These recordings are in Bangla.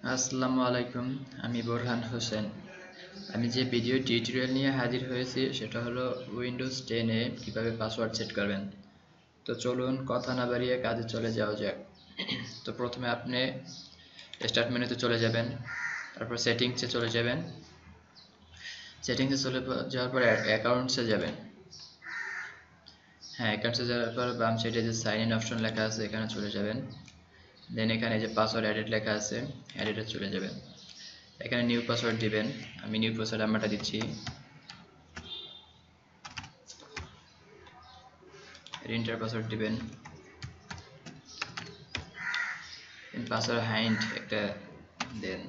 আসসালামু আলাইকুম, আমি বোরহান হোসেন। আমি যে ভিডিও টিউটোরিয়াল নিয়ে হাজির হয়েছি সেটা হলো উইন্ডোজ 10 এ কীভাবে পাসওয়ার্ড সেট করবেন। তো চলুন কথা না বাড়িয়ে কাজে চলে যাওয়া যাক। তো প্রথমে আপনি স্টার্ট মেনুতে চলে যাবেন, তারপর সেটিংসে চলে যাবেন। সেটিংসে চলে যাওয়ার পর অ্যাকাউন্টসে যাবেন। অ্যাকাউন্টসে যাওয়ার পর বাম সাইডে যে সাইন ইন অপশন লেখা আছে এখানে চলে যাবেন। দেন এখানে যে পাসওয়ার্ড এডিট লেখা আছে এডিটে চলে যাবেন। এখানে নিউ পাসওয়ার্ড দিবেন। আমি নিউ পাসওয়ার্ড নাম্বারটা দিচ্ছি। এন্টার পাসওয়ার্ড দিবেন। পাসওয়ার্ড হাইন্ড একটা দেন,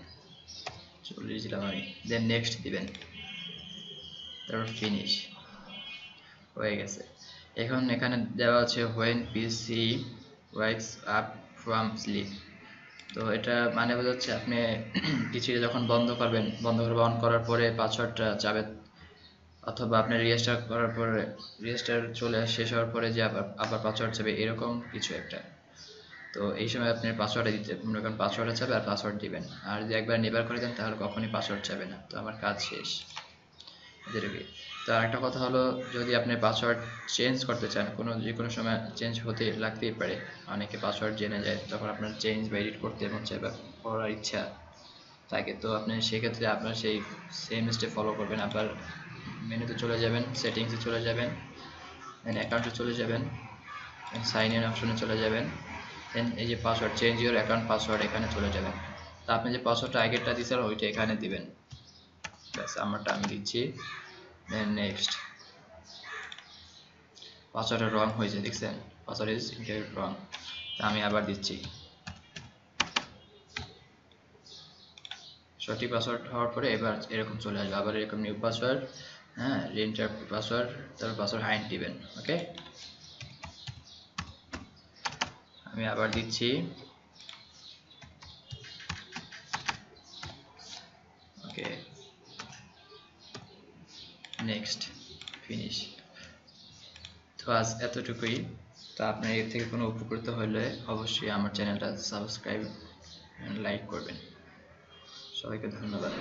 40 দিলাম আমি। দেন নেক্সট দিবেন, তারপর ফিনিশ হয়ে গেছে। এখন এখানে দেওয়া আছে when PC wakes up from sleep. তো এটা মানে বোঝাচ্ছে আপনি পিসিটা যখন বন্ধ করবেন, বন্ধ করে অন করার পরে পাসওয়ার্ডটা যাবে, অথবা আপনি রিস্টার্ট করার পরে রিস্টার্ট চলে শেষ হওয়ার পরে যে আবার পাসওয়ার্ড যাবে, এরকম কিছু একটা। তো এই সময় আপনি পাসওয়ার্ডে দিতে, মনে করেন পাসওয়ার্ডে যাবে আর পাসওয়ার্ড দিবেন। আর যদি একবার নেবার করে দেন তাহলে কখনই পাসওয়ার্ড যাবে না। তো আমার কাজ শেষ এদেরকে। তো আরেকটা কথা হলো, যদি আপনি পাসওয়ার্ড চেঞ্জ করতে চান, যে কোনো সময় চেঞ্জ হতে লাগতেই পারে, অনেকে পাসওয়ার্ড জেনে যায়, তখন আপনার চেঞ্জ বা এডিট করতে মন চায় বা করার ইচ্ছা থাকে, তো আপনি সেক্ষেত্রে আপনার সেই সেম স্টেপ ফলো করবেন। আবার মেনুতে চলে যাবেন, সেটিংসে চলে যাবেন, দেন অ্যাকাউন্টে চলে যাবেন, দেন সাইন ইন অপশনে চলে যাবেন, দেন এই যে password change your account password এখানে চলে যাবেন। তো আপনি যে পাসওয়ার্ডটা আগেরটা দিয়েছেন ওইটা এখানে দিবেন। ব্যাস, আমারটা আমি দিচ্ছি। Then next. পাসওয়ার্ডটা রং হয়েছে, দেখছেন? Password is incorrect wrong. তা আমি আবার দিচ্ছি। সঠিক পাসওয়ার্ড হওয়ার পরে এবার এরকম চলে আসবে, আবার এরকম নিউ পাসওয়ার্ড, রিএন্টার পাসওয়ার্ড, তারপর পাসওয়ার্ড হাইড দিবেন। ওকে, আমি আবার দিচ্ছি। ওকে, নেক্সট, ফিনিশ। তো আজ এতটুকুই। তো আপনার এর থেকে কোনো উপকৃত হলে অবশ্যই আমার চ্যানেলটা সাবস্ক্রাইব লাইক করবেন। সবাইকে ধন্যবাদ।